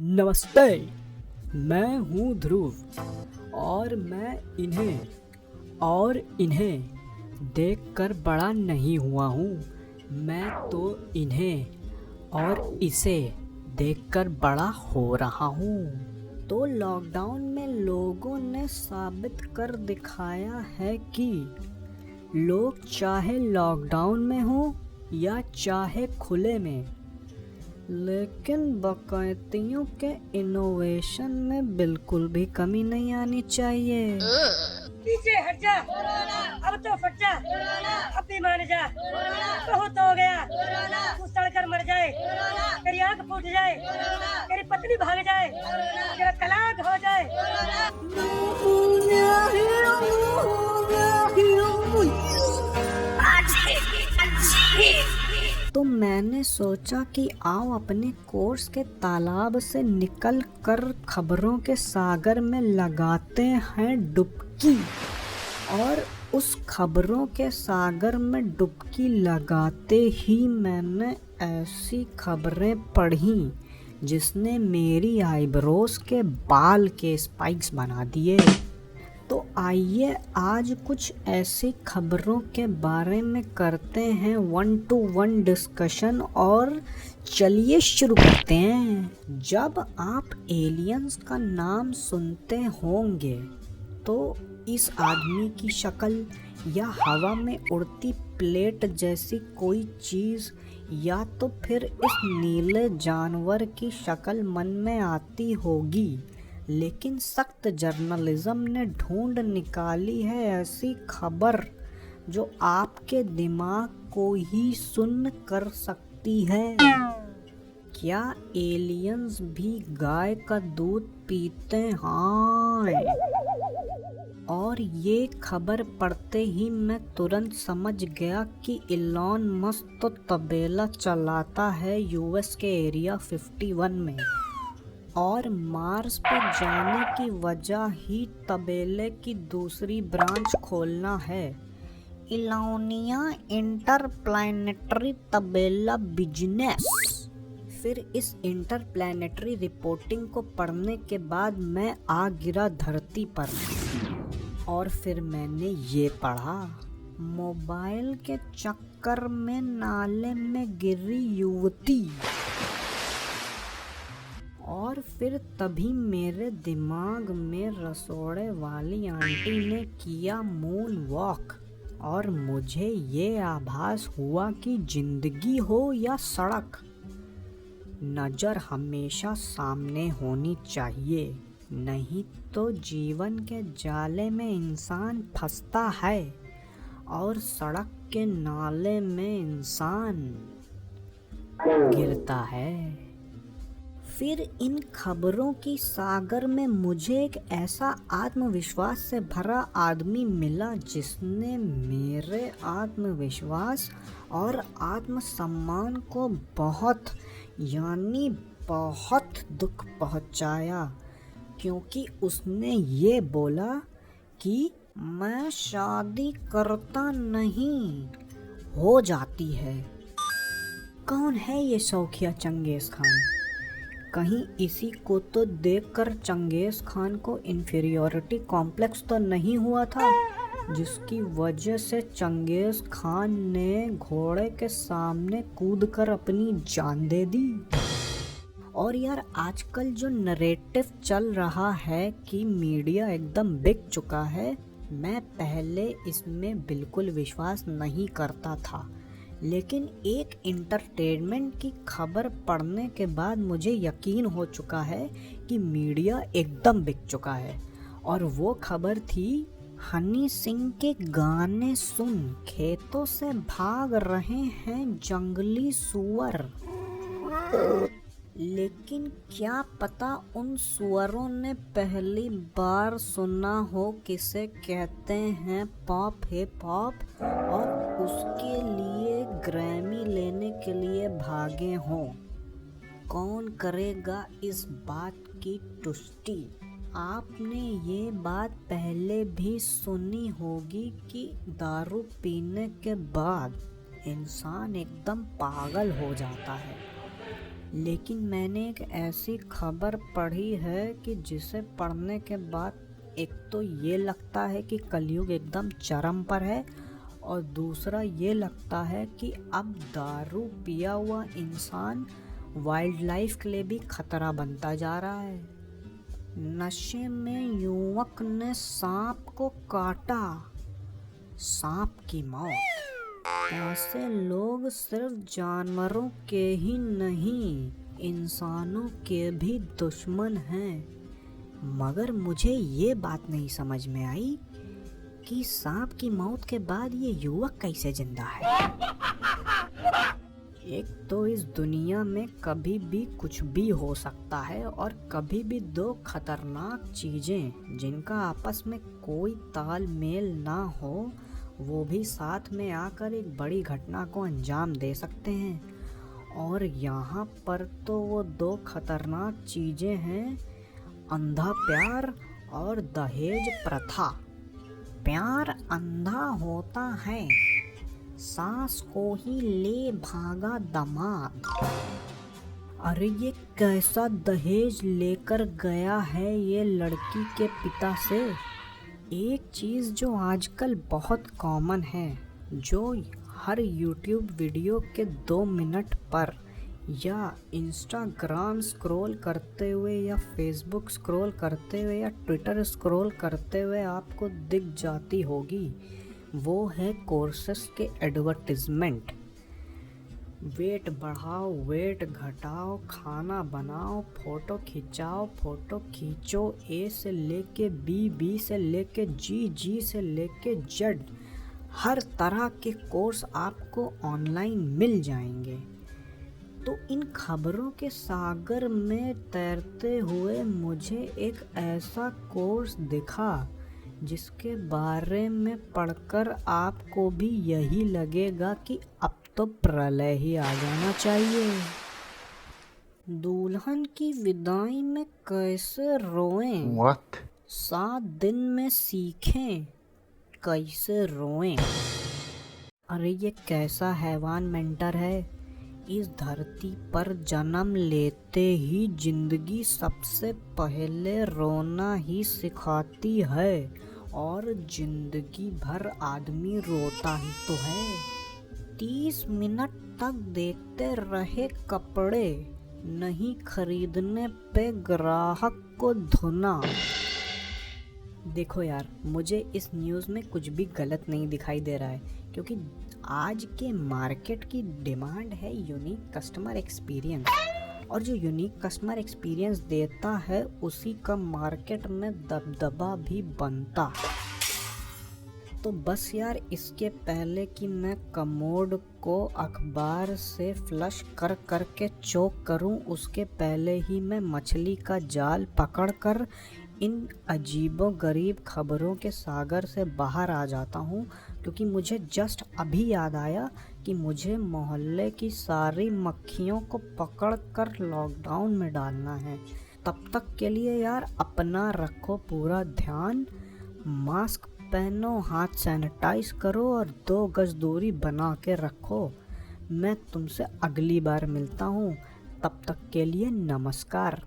नमस्ते। मैं हूँ ध्रुव और मैं इन्हें देखकर बड़ा नहीं हुआ हूँ। मैं तो इन्हें और इसे देखकर बड़ा हो रहा हूँ। तो लॉकडाउन में लोगों ने साबित कर दिखाया है कि लोग चाहे लॉकडाउन में हो या चाहे खुले में, लेकिन बाकायदियों के इनोवेशन में बिल्कुल भी कमी नहीं आनी चाहिए। पीछे हट जा, अब तो फट जा, अब भी मान जा, बहुत हो गया, तू सड़कर मर जाए, तेरी आंख फूट जाए, तेरी पत्नी भाग जाए, तेरा तलाक हो जाए। तो मैंने सोचा कि आओ अपने कोर्स के तालाब से निकल कर खबरों के सागर में लगाते हैं डुबकी। और उस खबरों के सागर में डुबकी लगाते ही मैंने ऐसी खबरें पढ़ी जिसने मेरी आईब्रोज के बाल के स्पाइक्स बना दिए। तो आइए आज कुछ ऐसी खबरों के बारे में करते हैं 1-to-1 डिस्कशन और चलिए शुरू करते हैं। जब आप एलियंस का नाम सुनते होंगे तो इस आदमी की शक्ल या हवा में उड़ती प्लेट जैसी कोई चीज़ या तो फिर इस नीले जानवर की शक्ल मन में आती होगी। लेकिन सख्त जर्नलिज्म ने ढूंढ निकाली है ऐसी खबर जो आपके दिमाग को ही सुन्न कर सकती है। क्या एलियंस भी गाय का दूध पीते हैं? और ये खबर पढ़ते ही मैं तुरंत समझ गया कि इलॉन मस्क तो तबेला चलाता है यूएस के एरिया 51 में, और मार्स पर जाने की वजह ही तबेले की दूसरी ब्रांच खोलना है, इलोनिया इंटरप्लैनेटरी तबेला बिजनेस। फिर इस इंटरप्लैनेटरी रिपोर्टिंग को पढ़ने के बाद मैं आ गिरा धरती पर और फिर मैंने ये पढ़ा, मोबाइल के चक्कर में नाले में गिरी युवती। और फिर तभी मेरे दिमाग में रसोड़े वाली आंटी ने किया मून वॉक और मुझे ये आभास हुआ कि जिंदगी हो या सड़क, नज़र हमेशा सामने होनी चाहिए, नहीं तो जीवन के जाले में इंसान फंसता है और सड़क के नाले में इंसान गिरता है। फिर इन खबरों की सागर में मुझे एक ऐसा आत्मविश्वास से भरा आदमी मिला जिसने मेरे आत्मविश्वास और आत्मसम्मान को बहुत यानी बहुत दुख पहुंचाया, क्योंकि उसने ये बोला कि मैं शादी करता नहीं, हो जाती है। कौन है ये शौकिया चंगेज़ खान? कहीं इसी को तो देखकर चंगेज़ खान को इन्फीरियोरिटी कॉम्प्लेक्स तो नहीं हुआ था, जिसकी वजह से चंगेज़ खान ने घोड़े के सामने कूदकर अपनी जान दे दी। और यार आजकल जो नरेटिव चल रहा है कि मीडिया एकदम बिक चुका है, मैं पहले इसमें बिल्कुल विश्वास नहीं करता था, लेकिन एक इंटरटेनमेंट की खबर पढ़ने के बाद मुझे यकीन हो चुका है कि मीडिया एकदम बिक चुका है। और वो खबर थी, हनी सिंह के गाने सुन खेतों से भाग रहे हैं जंगली सुअर। लेकिन क्या पता उन सुअरों ने पहली बार सुना हो किसे कहते हैं पॉप हिप हॉप और उसके लिए ग्रैमी लेने के लिए भागे हों। कौन करेगा इस बात की पुष्टि? आपने ये बात पहले भी सुनी होगी कि दारू पीने के बाद इंसान एकदम पागल हो जाता है। लेकिन मैंने एक ऐसी खबर पढ़ी है कि जिसे पढ़ने के बाद एक तो ये लगता है कि कलयुग एकदम चरम पर है, और दूसरा ये लगता है कि अब दारू पिया हुआ इंसान वाइल्ड लाइफ के लिए भी खतरा बनता जा रहा है। नशे में युवक ने सांप को काटा, सांप की मौत। ऐसे लोग सिर्फ जानवरों के ही नहीं, इंसानों के भी दुश्मन हैं। मगर मुझे ये बात नहीं समझ में आई कि सांप की मौत के बाद ये युवक कैसे जिंदा है। एक तो इस दुनिया में कभी भी कुछ भी हो सकता है, और कभी भी दो खतरनाक चीजें जिनका आपस में कोई तालमेल ना हो वो भी साथ में आकर एक बड़ी घटना को अंजाम दे सकते हैं। और यहाँ पर तो वो दो खतरनाक चीजें हैं, अंधा प्यार और दहेज प्रथा। प्यार अंधा होता है, सास को ही ले भागा दामाद। अरे ये कैसा दहेज लेकर गया है ये लड़की के पिता से। एक चीज़ जो आजकल बहुत कॉमन है, जो हर YouTube वीडियो के 2 मिनट पर या इंस्टाग्राम स्क्रॉल करते हुए या फेसबुक स्क्रॉल करते हुए या ट्विटर स्क्रॉल करते हुए आपको दिख जाती होगी, वो है कोर्सेस के एडवर्टिजमेंट। वेट बढ़ाओ, वेट घटाओ, खाना बनाओ, फोटो खिंचाओ, फोटो खींचो, ए से लेके बी, बी से लेके जी, जी से लेके जेड, हर तरह के कोर्स आपको ऑनलाइन मिल जाएंगे। तो इन खबरों के सागर में तैरते हुए मुझे एक ऐसा कोर्स दिखा जिसके बारे में पढ़कर आपको भी यही लगेगा कि अब तो प्रलय ही आ जाना चाहिए। दुल्हन की विदाई में कैसे रोएं? What? 7 दिन में सीखें कैसे रोएं। अरे ये कैसा हैवान मेंटर है। इस धरती पर जन्म लेते ही जिंदगी सबसे पहले रोना ही सिखाती है, और जिंदगी भर आदमी रोता ही तो है। 30 मिनट तक देखते रहे कपड़े, नहीं खरीदने पे ग्राहक को धुना। देखो यार, मुझे इस न्यूज़ में कुछ भी गलत नहीं दिखाई दे रहा है, क्योंकि आज के मार्केट की डिमांड है यूनिक कस्टमर एक्सपीरियंस, और जो यूनिक कस्टमर एक्सपीरियंस देता है उसी का मार्केट में दबदबा भी बनता। तो बस यार, इसके पहले कि मैं कमोड को अखबार से फ्लश कर कर के चोक करूं, उसके पहले ही मैं मछली का जाल पकड़कर इन अजीबो गरीब खबरों के सागर से बाहर आ जाता हूँ, क्योंकि मुझे जस्ट अभी याद आया कि मुझे मोहल्ले की सारी मक्खियों को पकड़ कर लॉकडाउन में डालना है। तब तक के लिए यार अपना रखो पूरा ध्यान, मास्क पहनो, हाथ सैनिटाइज करो और 2 गज दूरी बना के रखो। मैं तुमसे अगली बार मिलता हूँ, तब तक के लिए नमस्कार।